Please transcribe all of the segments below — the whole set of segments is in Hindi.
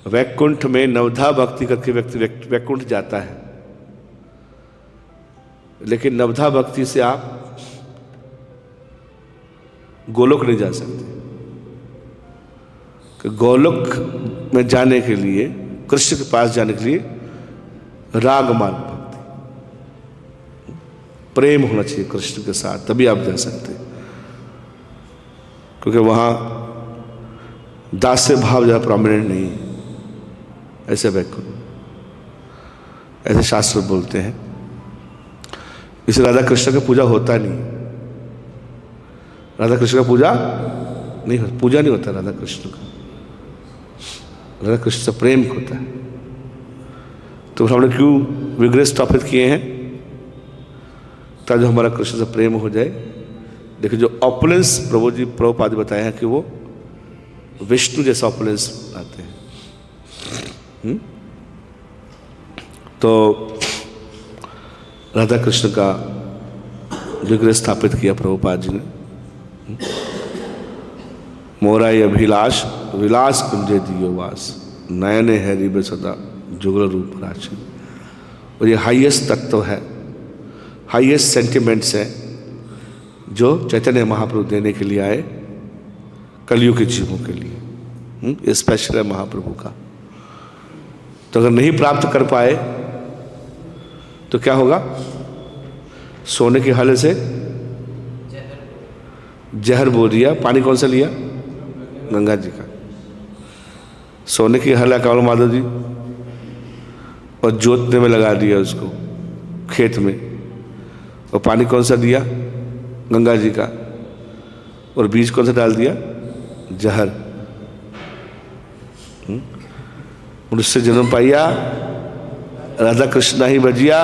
वैकुंठ में नवधा भक्ति करके व्यक्ति वैकुंठ जाता है, लेकिन नवधा भक्ति से आप गोलोक नहीं जा सकते। कि गोलोक में जाने के लिए, कृष्ण के पास जाने के लिए राग मार्ग भक्ति, प्रेम होना चाहिए कृष्ण के साथ, तभी आप जा सकते हैं। क्योंकि वहां दास्य भाव ज्यादा प्रोमिनेंट नहीं है, ऐसे वैकुंठ, ऐसे शास्त्र बोलते हैं। इसे राधा कृष्ण का पूजा होता नहीं, राधा कृष्ण का पूजा नहीं होता राधा कृष्ण का। राधा कृष्ण से प्रेम होता है। तो हमने क्यों विग्रह स्थापित किए हैं? ताकि हमारा कृष्ण से प्रेम हो जाए। देखिए जो ऑपुलेंस प्रभुपाद बताए हैं कि वो विष्णु जैसा ऑपुलेंस आते हैं। तो राधा कृष्ण का विग्रह स्थापित किया प्रभुपाद जी ने। मोराई अभिलाष विलास कुंजे दियो वास, नयने है रिब सदा जुगल रूप राशि। और ये हाईएस्ट तत्व है, हाईएस्ट सेंटिमेंट्स है जो चैतन्य महाप्रभु देने के लिए आए कलयुग के जीवों के लिए। ये स्पेशल है महाप्रभु का। तो अगर नहीं प्राप्त कर पाए तो क्या होगा? सोने के हल से जहर बो दिया। पानी कौन सा लिया? गंगा जी का। सोने की हल है कावल माधव जी, और जोतने में लगा दिया उसको खेत में, और पानी कौन सा दिया? गंगा जी का। और बीज कौन सा डाल दिया? जहर। मनुष्य जन्म पाइया, राधा कृष्णा ही बजिया,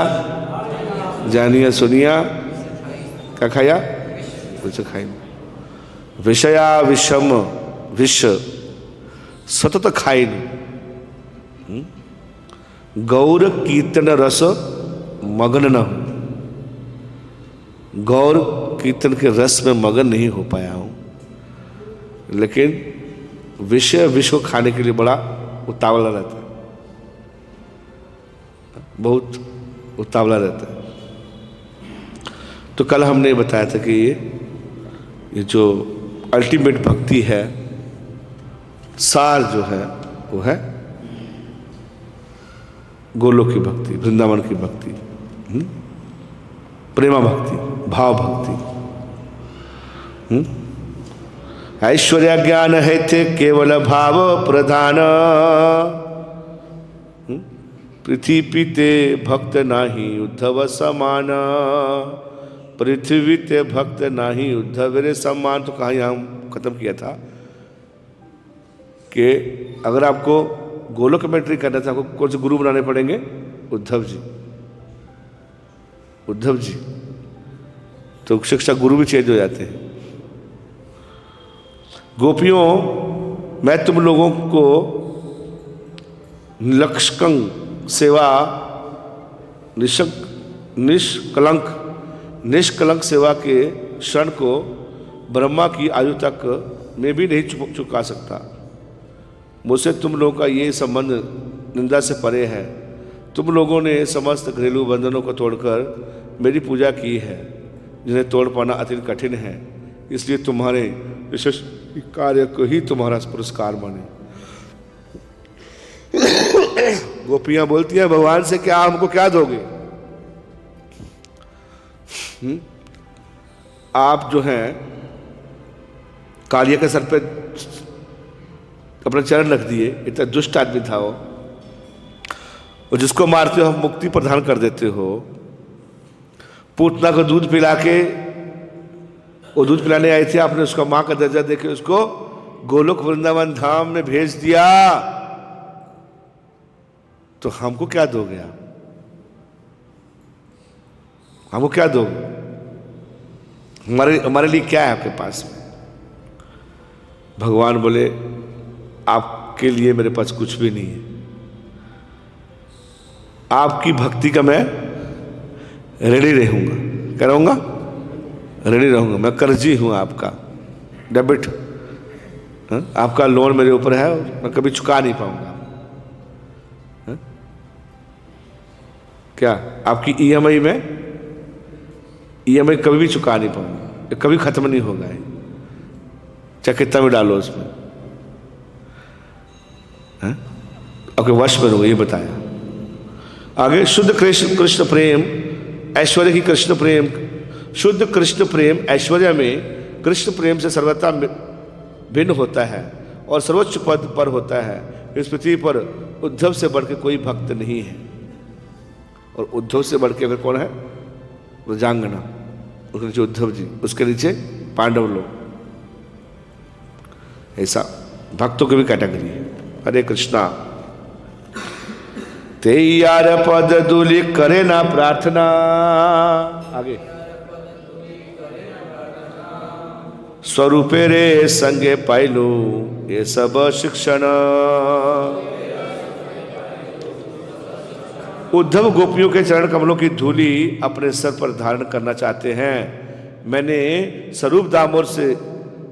जानिया सुनिया, क्या खाया? कुछ खाई। विषया विषम विष सतत खाई, गौर कीर्तन रस मगन न हो। गौर कीर्तन के रस में मगन नहीं हो पाया हूं, लेकिन विषय विष को खाने के लिए बड़ा उतावला रहता है, बहुत उतावला रहता है। तो कल हमने बताया था कि ये जो अल्टीमेट भक्ति है, सार जो है वो है गोलोक की भक्ति, वृंदावन की भक्ति, प्रेमा भक्ति, भाव भक्ति। ऐश्वर्य ज्ञान है थे केवल भाव प्रधान, पृथ्वी पीते भक्त नाही उद्धव समान। पृथ्वी ते भक्त नाही उद्धव रे समान। तो कहाँ यहाँ खत्म किया था कि अगर आपको गोलोक में एंट्री करना था, आपको कौन से गुरु बनाने पड़ेंगे? उद्धव जी। उद्धव जी तो शिक्षा गुरु भी चेंज हो जाते हैं। गोपियों, मैं तुम लोगों को निष्कंक सेवा, निष्कलंक सेवा के क्षण को ब्रह्मा की आयु तक मैं भी नहीं चुका सकता। मुझसे तुम लोगों का ये संबंध निंदा से परे है। तुम लोगों ने समस्त घरेलू बंधनों को तोड़कर मेरी पूजा की है, जिन्हें तोड़ पाना अत्यंत कठिन है। इसलिए तुम्हारे विशेष कार्य को ही तुम्हारा पुरस्कार माने। गोपियां बोलती हैं, भगवान से क्या, हमको क्या दोगे? आप जो हैं कालिया के सर पे अपना चरण रख दिए, इतना दुष्ट आदमी था वो, और जिसको मारते हो हम मुक्ति प्रदान कर देते हो। पूतना को दूध पिला के, वो दूध पिलाने आई थी, आपने उसका मां का दर्जा देके उसको गोलोक वृंदावन धाम में भेज दिया, तो हमको क्या दोगे आप? हमको क्या दोगे? हमारे लिए क्या है आपके पास में? भगवान बोले, आपके लिए मेरे पास कुछ भी नहीं है। आपकी भक्ति का मैं रेडी रहूंगा। क्या रहूंगा? रेडी रहूंगा। मैं कर्जी हूं आपका, डेबिट। आपका लोन मेरे ऊपर है और मैं कभी चुका नहीं पाऊंगा। क्या आपकी ईएमआई में, ईएमआई कभी भी चुका नहीं पाऊंगा, कभी खत्म नहीं होगा, चाहे कितना भी डालो उसमें, आपके वश में रहोगे, ये बताया। आगे शुद्ध कृष्ण प्रेम, ऐश्वर्य की कृष्ण प्रेम, शुद्ध कृष्ण प्रेम ऐश्वर्य में कृष्ण प्रेम से सर्वथा भिन्न होता है और सर्वोच्च पद पर होता है। इस पृथ्वी पर उद्धव से बढ़ के कोई भक्त नहीं है, और उद्धव से बढ़ के अगर कौन है, ब्रजांगना, उसके नीचे उद्धव जी, उसके नीचे पांडव लोग, ऐसा भक्तों की भी कैटेगरी है। हरे कृष्णा। ते यार पद दूली करे ना प्रार्थना, आगे स्वरूपे रे संगे पाइलू ये सब शिक्षण। उद्धव गोपियों के चरण कमलों की धूली अपने सर पर धारण करना चाहते हैं। मैंने स्वरूप दामोदर से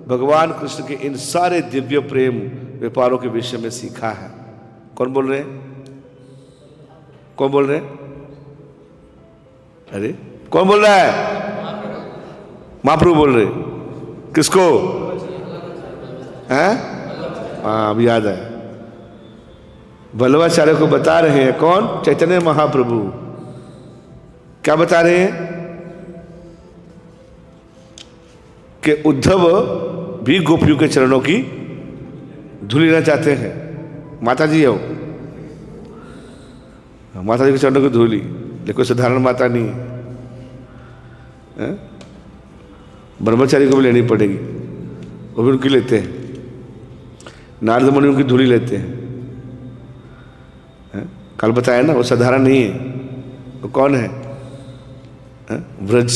भगवान कृष्ण के इन सारे दिव्य प्रेम व्यापारों के विषय में सीखा है। कौन बोल रहे हैं? कौन बोल रहे हैं? अरे कौन बोल रहा है? महाप्रभु बोल रहे। किसको? हैं? हाँ, अब याद आया। वल्लभाचार्य को बता रहे हैं। कौन? चैतन्य महाप्रभु। क्या बता रहे हैं? कि उद्धव भी गोपियों के चरणों की धूल लेना चाहते हैं। माता जी हो, माता जी के चरणों की धूली, लेकिन साधारण माता नहीं है, ब्रह्मचारी को भी लेनी पड़ेगी, वो भी उनकी लेते हैं। नारद मुनि उनकी धूली लेते हैं। कल बताया ना, वो साधारण नहीं है। वो कौन है? व्रज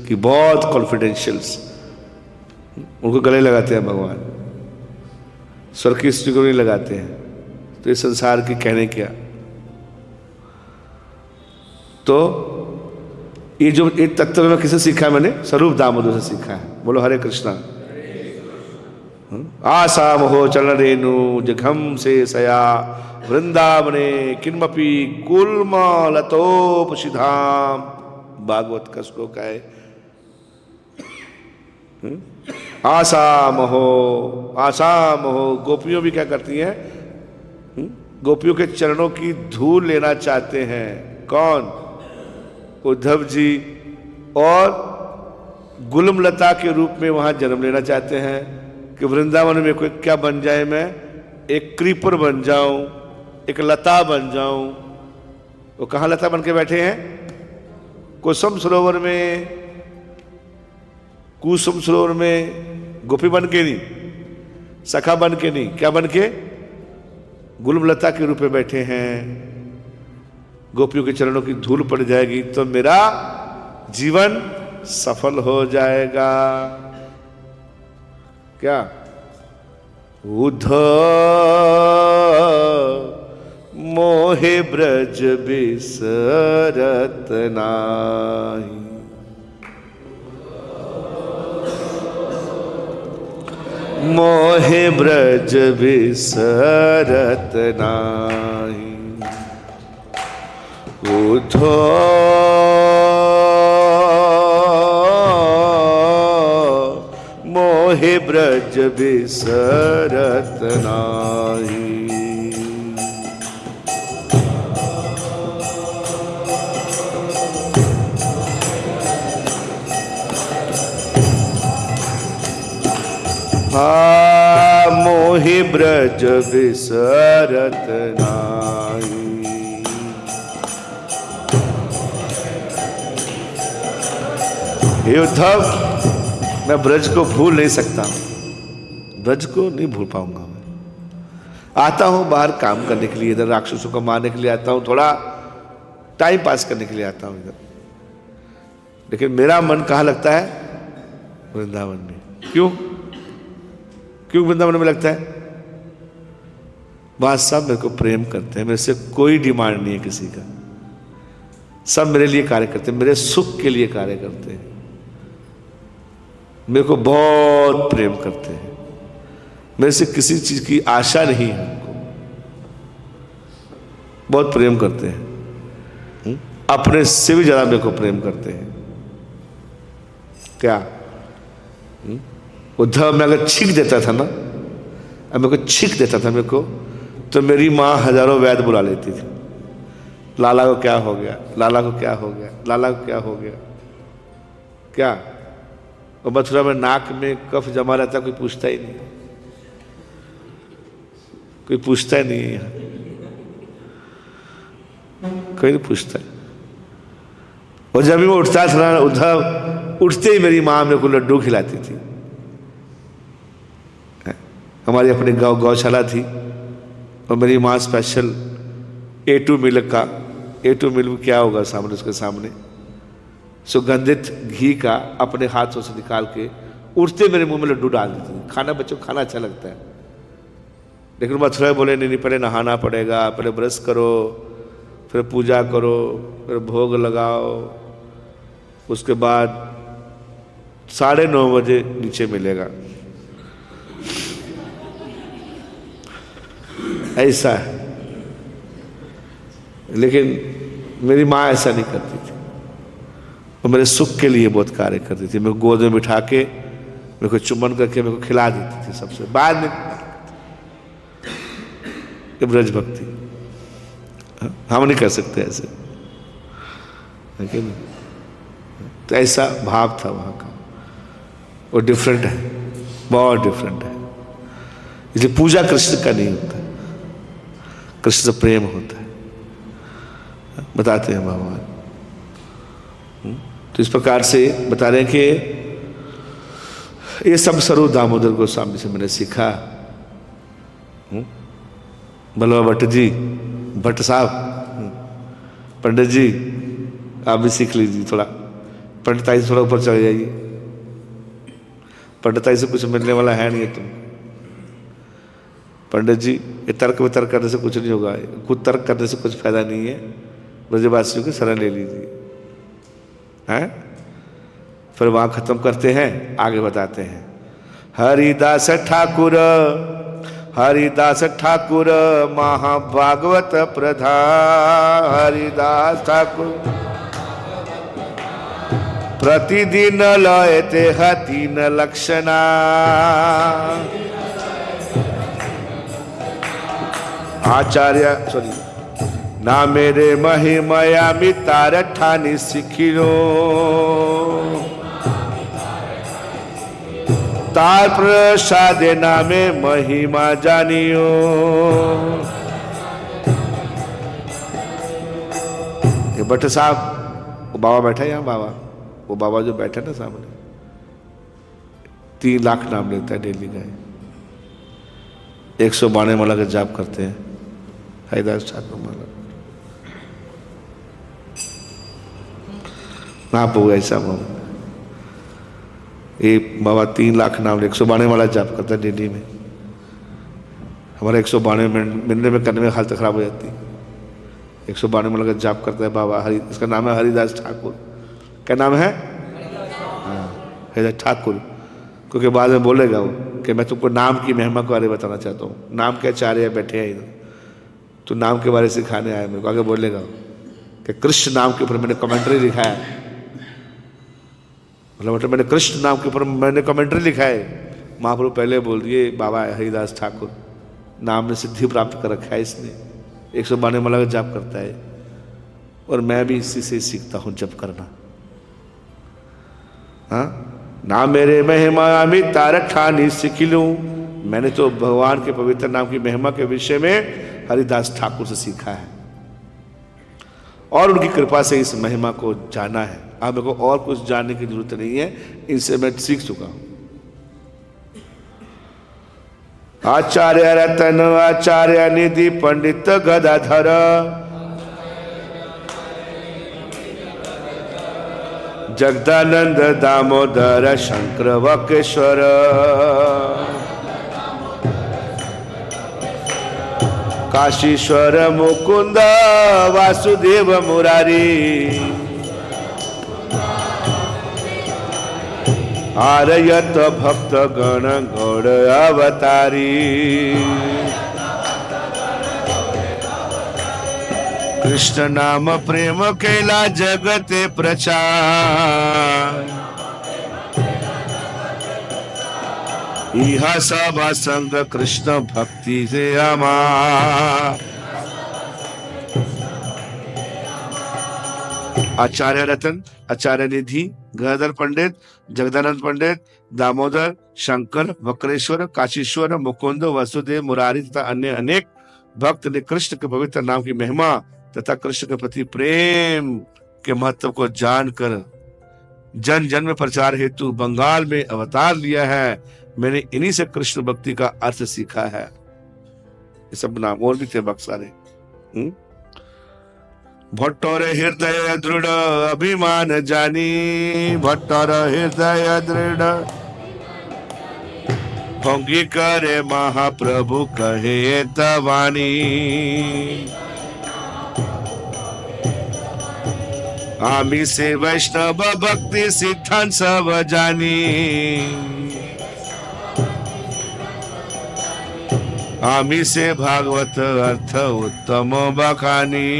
की बहुत कॉन्फिडेंशियल्स, उनको गले लगाते हैं भगवान, स्वर्ग की स्त्री को नहीं लगाते हैं। तो इस संसार की कहने क्या। तो ये जो एक तत्व में किसे सीखा है? मैंने स्वरूप दामोदर से सीखा है। बोलो हरे कृष्णा। आसा मोहो चरण रेणु जघम से सया वृंदावने किन्मपि कुलमलतोपसिधाम। भागवत का श्लोक है। आसा मोहो गोपियों भी क्या करती हैं? गोपियों के चरणों की धूल लेना चाहते हैं। कौन? उद्धव जी। और गुलमलता के रूप में वहां जन्म लेना चाहते हैं कि वृंदावन में कोई क्या बन जाए, मैं एक क्रीपर बन जाऊं, एक लता बन जाऊं। वो कहां लता बन के बैठे हैं? कुसुम सरोवर में। कुसुम सरोवर में गोपी बन के नहीं, सखा बन के नहीं, क्या बन के? गुलमलता के रूप में बैठे हैं। गोपियों के चरणों की धूल पड़ जाएगी तो मेरा जीवन सफल हो जाएगा। क्या? उद्धव मोहे ब्रज बिसरत नाही, मोहे ब्रज बिसरत नाही। उद्धव मोहे ब्रज बिसरत नाही। मोहि ब्रज बिसरत नाही। हे उद्धव, मैं ब्रज को भूल नहीं सकता, ब्रज को नहीं भूल पाऊंगा। मैं आता हूं बाहर काम करने के लिए, इधर राक्षसों को मारने के लिए आता हूं, थोड़ा टाइम पास करने के लिए आता हूं इधर, लेकिन मेरा मन कहाँ लगता है? वृंदावन में। क्यों? क्यों वृंदावन में लगता है? वहां सब मेरे को प्रेम करते हैं, मेरे से कोई डिमांड नहीं है किसी का, सब मेरे लिए कार्य करते हैं, मेरे सुख के लिए कार्य करते हैं, मेरे को बहुत प्रेम करते हैं, मेरे से किसी चीज की आशा नहीं है, उनको बहुत प्रेम करते हैं। अपने से भी ज़्यादा मेरे को प्रेम करते हैं। क्या उद्धव में अगर छींक देता था ना, अब मेरे को छींक देता था मेरे को, तो मेरी माँ हजारों वैद्य बुला लेती थी। लाला को क्या हो गया, लाला को क्या हो गया, लाला को क्या हो गया, क्या। और मथुरा में नाक में कफ जमा रहता, कोई पूछता ही नहीं, कोई पूछता ही नहीं है यहाँ, कोई नहीं पूछता। और जब भी मैं उठता था उद्धव, उठते ही मेरी माँ मेरे को लड्डू खिलाती थी। हमारी अपनी गौशाला थी और मेरी माँ स्पेशल A2 मिल्क का, A2 मिल्क क्या होगा सामने, उसके सामने सुगंधित घी का अपने हाथों से निकाल के उठते मेरे मुंह में लड्डू डाल देती थी। खाना बच्चों को खाना अच्छा लगता है, लेकिन मथुरा बोले नहीं, पहले नहाना पड़ेगा, पहले ब्रश करो, फिर पूजा करो, फिर भोग लगाओ, उसके बाद 9:30 बजे नीचे मिलेगा। ऐसा है, लेकिन मेरी माँ ऐसा नहीं करती थी। वो मेरे सुख के लिए बहुत कार्य करती थी। मेरे को गोद में बिठा के मेरे को चुम्बन करके मेरे को खिला देती थी। सबसे बाद में ब्रज भक्ति हम नहीं कर सकते ऐसे, लेकिन तो ऐसा भाव था वहाँ का। वो डिफरेंट है, बहुत डिफरेंट है। इसलिए पूजा कृष्ण का नहीं होता, कृष्ण से प्रेम होता है, बताते हैं भगवान। तो इस प्रकार से बता रहे हैं कि ये सब स्वरूप दामोदर गोस्वामी से मैंने सीखा। बलवा भट्ट जी, भट्ट साहब, पंडित जी आप भी सीख लीजिए थोड़ा, पंडिताई से थोड़ा ऊपर चले जाइए। पंडिताई से कुछ मिलने वाला है नहीं है तुम पंडित जी। ये तर्क वितर्क करने से कुछ नहीं होगा, खुद तर्क करने से कुछ फायदा नहीं है। ब्रजवासियों की शरण ले लीजिए, हैं। फिर वहाँ खत्म करते हैं, आगे बताते हैं। हरिदास ठाकुर, हरिदास ठाकुर महाभागवत प्रधान। हरिदास ठाकुर प्रतिदिन लयते तीन लक्षणा। आचार्य ना मेरे महिमया मितार ठानी सिखिरो। तार प्रसादे नामे महिमा जानियो। ये भट्ट साहब, वो बाबा बैठा है यहाँ, बाबा, वो बाबा जो बैठा है ना सामने, 3 लाख नाम लेता है डेली का। 192 माला का जाप करते हैं हरिदास ठाकुर माला। महाप्रभु ऐसा बाबा, ये बाबा 3 लाख नाम 192 वाला जाप करता है डेली में। हमारा 192 मिनट में करने में हालत खराब हो जाती है। 192 वाला का जाप करता है बाबा। हरि, इसका नाम है हरिदास ठाकुर। क्या नाम है? हाँ, हरिदास ठाकुर। क्योंकि बाद में बोलेगा वो कि मैं तुमको नाम की महिमा के बारे में बताना चाहता हूँ। नाम के आचार्य बैठे हैं इधर, तो नाम के बारे में सिखाने आया मेरे को। आगे बोलेगा कि कृष्ण नाम के ऊपर मैंने कमेंट्री लिखा है। मतलब मैंने कृष्ण नाम के ऊपर मैंने कमेंट्री लिखा है। महाप्रभु पहले बोल दिए बाबा हरिदास ठाकुर, नाम में सिद्धि प्राप्त कर रखा है इसने। 192 माला का जाप करता है, और मैं भी इसी से सीखता हूँ जप करना। हाँ, ना मेरे महिमा अमित तारक ठानी सिखिलूं। मैंने तो भगवान के पवित्र नाम की महिमा के विषय में हरिदास ठाकुर से सीखा है, और उनकी कृपा से इस महिमा को जाना है। अब मेरे को और कुछ जानने की जरूरत नहीं है, इनसे मैं सीख चुका हूं। आचार्य रतन आचार्य निधि पंडित गदाधर। जगदानंद दामोदर शंकर वकेश्वर। काशीश्वर मुकुंद वासुदेव मुरारी। आरयत भक्त गण गौड़ अवतारी। कृष्ण नाम प्रेम कैला जगते प्रचार, इहा सब संग कृष्ण भक्ति से अमार। आचार्य रतन, आचार्य निधि, गदाधर पंडित, जगदानंद पंडित, दामोदर, शंकर, वक्रेश्वर, काशीश्वर, मुकुंद, वसुदेव, मुरारी तथा अन्य अनेक भक्त ने कृष्ण के पवित्र नाम की महिमा तथा कृष्ण के प्रति प्रेम के महत्व को जानकर जन जन में प्रचार हेतु बंगाल में अवतार लिया है। मैंने इन्हीं से कृष्ण भक्ति का अर्थ सीखा है। ये सब नाम और भी थे भक्त सारे। भट्टर हृदय दृढ़ अभिमान जानी, भट्टर हृदय दृढ़ भंगी करे महाप्रभु कहे तवानी। आमी से वैष्णव भक्ति सिद्धांत सब जानी, आमी से भागवत अर्थ उत्तम बखानी।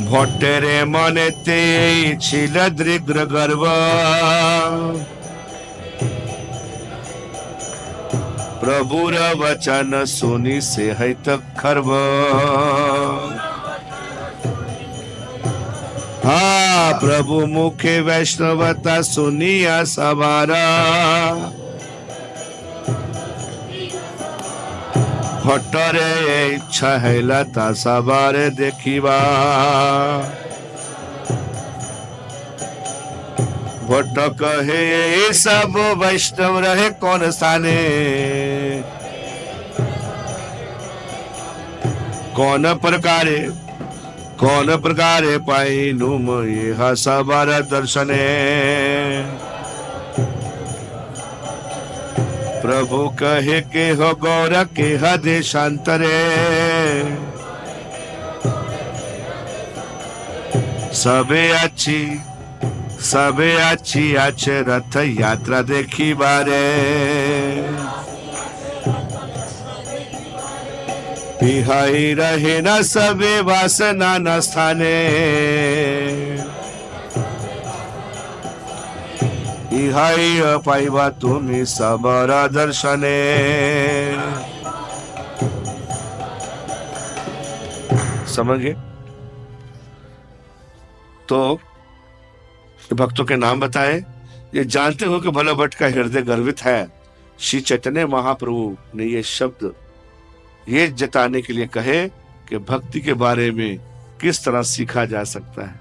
भट्टेरे मने ते छिल दृग्र गर्व, प्रभुर वचन सुनी से है खर्व। हाँ प्रभु मुखे वैष्णवता सुनिया सवारा, भट्टरे इच्छा है लता सवारे देखिबा। भट्ट कहे सब वैष्णव रहे कौन स्थाने, कौन प्रकारे पाई नुम यह सवार दर्शने। प्रभु कहे के हो गौर के ह देशांतरे, सबे अच्छी अच्छे रथ यात्रा देखी बारे। बिहाई रहे न सबे वासना न स्थाने, इहाई पाइबा तुम्हें सबरा दर्शने। समझ गए? तो भक्तों के नाम बताए। ये जानते हो कि भोला भट्ट का हृदय गर्वित है। श्री चैतन्य महाप्रभु ने ये शब्द ये जताने के लिए कहे कि भक्ति के बारे में किस तरह सीखा जा सकता है।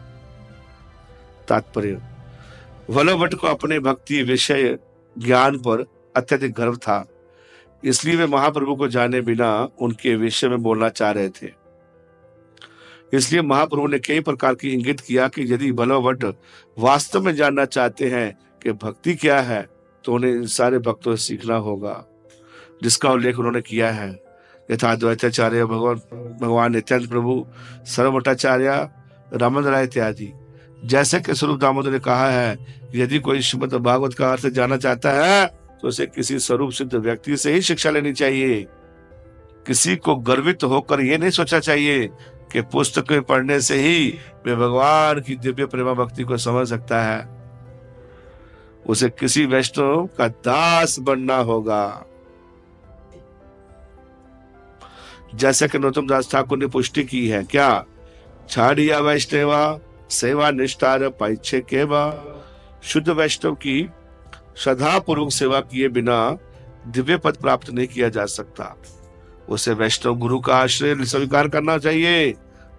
तात्पर्य, भोला भट्ट को अपने भक्ति विषय ज्ञान पर अत्यधिक गर्व था, इसलिए वे महाप्रभु को जाने बिना उनके विषय में बोलना चाह रहे थे। इसलिए महाप्रभु ने कई प्रकार की इंगित किया कि यदि भोला भट्ट वास्तव में जानना चाहते हैं कि भक्ति क्या है, तो उन्हें इन सारे भक्तों से सीखना होगा, जिसका उल्लेख उन्होंने किया है। यथा द्वैताचार्य, भगवान नित्यानंद प्रभु, सर्वभट्टाचार्य, रामानंद राय इत्यादि। जैसे कि स्वरूप दामोदर ने कहा है, यदि कोई श्रीमद् भागवत का अर्थ जानना चाहता है तो उसे किसी स्वरूप सिद्ध व्यक्ति से ही शिक्षा लेनी चाहिए। किसी को गर्वित होकर यह नहीं सोचना चाहिए कि पुस्तकें पढ़ने से ही वे भगवान की दिव्य प्रेमा भक्ति को समझ सकता है। उसे किसी वैष्णव का दास बनना होगा। जैसे कि नरोत्तम दास ठाकुर ने पुष्टि की है, क्या छाड़िया वैष्णवा सेवा निष्ठार पैछे केवा। शुद्ध वैष्णव की श्रद्धा पूर्वक सेवा किए बिना दिव्य पद प्राप्त नहीं किया जा सकता। उसे वैष्णव गुरु का आश्रय स्वीकार करना चाहिए।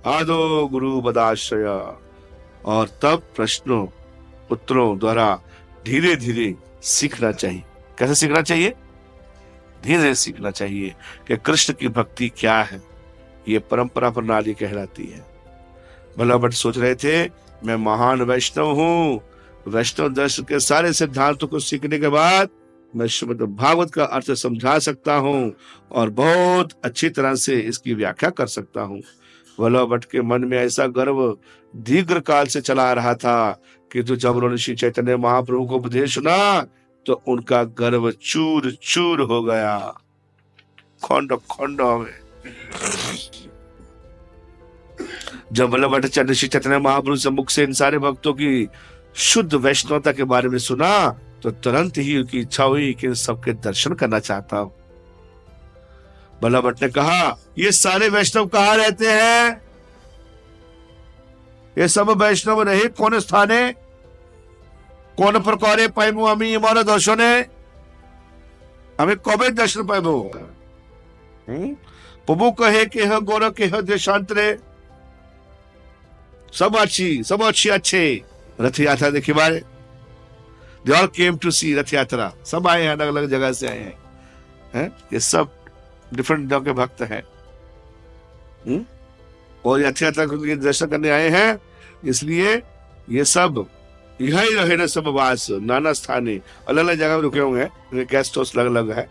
आदो गुरु बदाश्रय। और तब प्रश्नों उत्तरों द्वारा धीरे धीरे सीखना चाहिए। कैसे सीखना चाहिए? धीरे सीखना चाहिए कि कृष्ण की भक्ति क्या है। ये परंपरा प्रणाली कहलाती है। भोला भट्ट सोच रहे थे, मैं महान वैष्णव हूँ। वैष्णव दर्शन के सारे सिद्धांतों को सीखने के बाद मैं श्रीमद् भागवत का अर्थ समझा सकता हूँ और बहुत अच्छी तरह से इसकी व्याख्या कर सकता हूँ। भोला भट्ट के मन में ऐसा गर्व दीर्घ काल से चला आ रहा था कि तो जब उन्होंने श्री चैतन्य महाप्रभु को उपदेश सुना तो उनका गर्व चूर चूर हो गया। खंड खंड हवे। जब वल्लभ भट्टाचार्य श्री चैतन्य महाप्रभु से मुख से इन सारे भक्तों की शुद्ध वैष्णवता के बारे में सुना तो तुरंत ही उनकी इच्छा हुई कि इन सबके दर्शन करना चाहता हूं। वल्लभ भट्ट ने कहा, ये सारे वैष्णव कहाँ रहते हैं? ये सब वैष्णव रहे कौन स्थाने, कौन प्रकारे पाइबो हमी हमारा दर्शने, हमें कबे दर्शन पाइबो? प्रभु कहे के ह गौर के ह देशांतरे, सब अच्छे रथ यात्रा देखी बारे। दे ऑल केम टू सी रथ यात्रा, सब आए हैं, अलग अलग जगह से आए हैं। ये सब डिफरेंट जगह के भक्त हैं और रथ यात्रा के दर्शन करने आए हैं। इसलिए ये सब यही रहे ना, सब वास नाना स्थाने, अलग अलग जगह में रुके हुए हैं। गेस्ट हाउस अलग अलग है।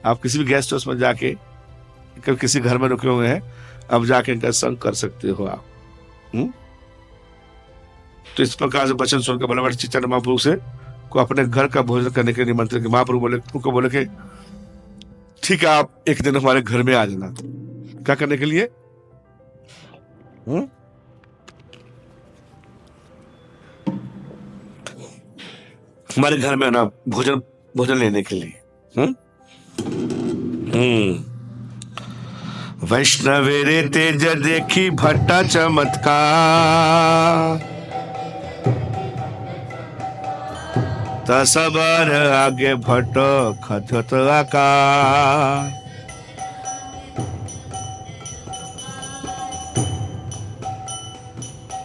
आप किसी भी गेस्ट हाउस में जाके किसी घर में रुके हुए हैं, अब जाके इनका संग कर सकते हो आप। तो इस प्रकार से वचन सुनकर वल्लभ भट्ट चैतन्य महाप्रभु से को अपने घर का भोजन करने के निमंत्रण के महाप्रभु बोले कि ठीक है, आप एक दिन हमारे घर में आ जाना। क्या करने के लिए? हमारे घर में ना भोजन लेने के लिए। वैष्णवे रे तेज देखी भट्टा चमत्कार, तसबर आगे भट्ट खचत आकार।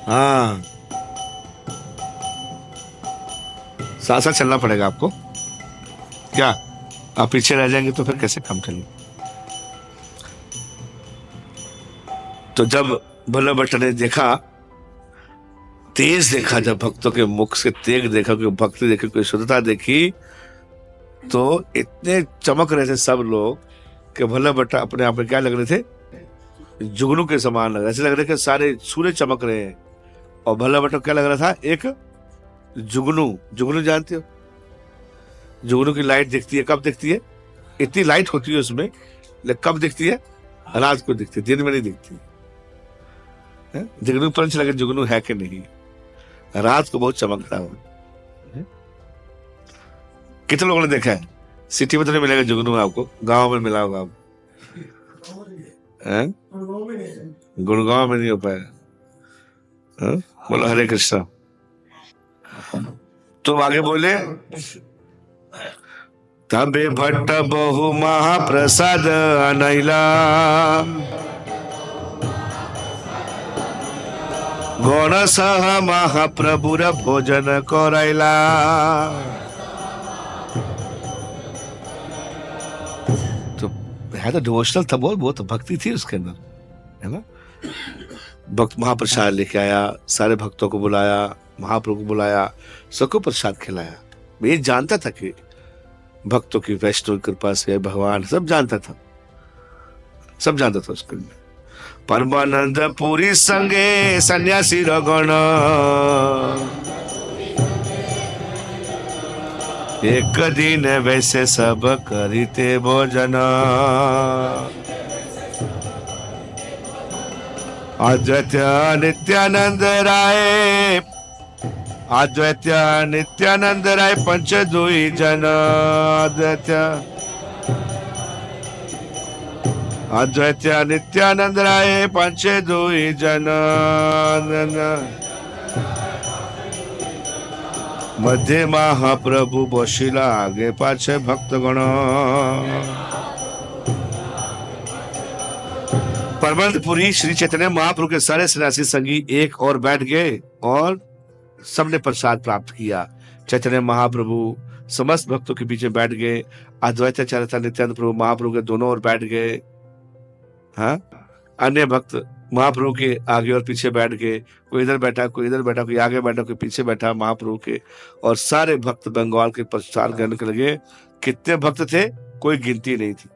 हाँ, साथ साथ चलना पड़ेगा आपको। क्या आप पीछे रह जाएंगे तो फिर कैसे काम चलेंगे? तो जब वल्लभ भट्ट ने देखा, तेज देखा, जब भक्तों के मुख से तेज देखा, कोई भक्ति देखी, कोई शुद्धता देखी, तो इतने चमक रहे थे सब लोग कि वल्लभ भट्ट अपने आप में क्या लग रहे थे? जुगनू के समान लग रहे, ऐसे लग रहे कि सारे सूर्य चमक रहे हैं। और वल्लभ भट्ट क्या लग रहा था? एक जुगनू जानते हो? जुगनू की लाइट दिखती है, कब दिखती है? इतनी लाइट होती है उसमें, लेकिन कब दिखती है? रात को दिखती है, दिन में नहीं दिखती। जुगनू पंच लगे जुगनू है कि नहीं, रात को बहुत चमकता है। कितने लोगों ने देखा है? सिटी में तो नहीं मिलेगा जुगनू आपको, गांव में मिला होगा आपको। गुड़गांव में नहीं हो पाएगा। बोलो हरे कृष्णा। तो आगे बोले, तबे भट्ट बहु महाप्रसाद अनैला, गण सह महाप्रभुर भोजन करैला। तो है तो डिवोशनल था, बहुत भक्ति थी उसके अंदर, है ना। भक्त महाप्रसाद लेके आया, सारे भक्तों को बुलाया, महाप्रभु को बुलाया, सबको प्रसाद खिलाया। ये जानता था कि भक्तों की वैष्णव कृपा से भगवान सब जानता था उसके लिए। परमानंद पुरी संगे सन्यासी रगण, एक दिन वैसे सब करीते भोजन। अद्वैत नित्यानंद राय पंच दुई जन। अद्वैत नित्यानंद राय पंच दुई जन। मध्य महाप्रभु बसिला, आगे पाछे भक्तगण। परमानंदपुरी श्री चैतन्य महाप्रभु के सारे सन्यासी संगी एक और बैठ गए और सबने प्रसाद प्राप्त किया। चैतन्य महाप्रभु समस्त भक्तों के पीछे बैठ गए। अद्वैताचार्य था नित्यानंद प्रभु महाप्रभु के दोनों ओर बैठ गए। हाँ, अन्य भक्त महाप्रभु के आगे और पीछे बैठ गए। कोई इधर बैठा, कोई इधर बैठा, कोई आगे बैठा, कोई पीछे बैठा महाप्रभु के। और सारे भक्त बंगाल के प्रसाद करने के लगे। कितने भक्त थे? कोई गिनती नहीं थी।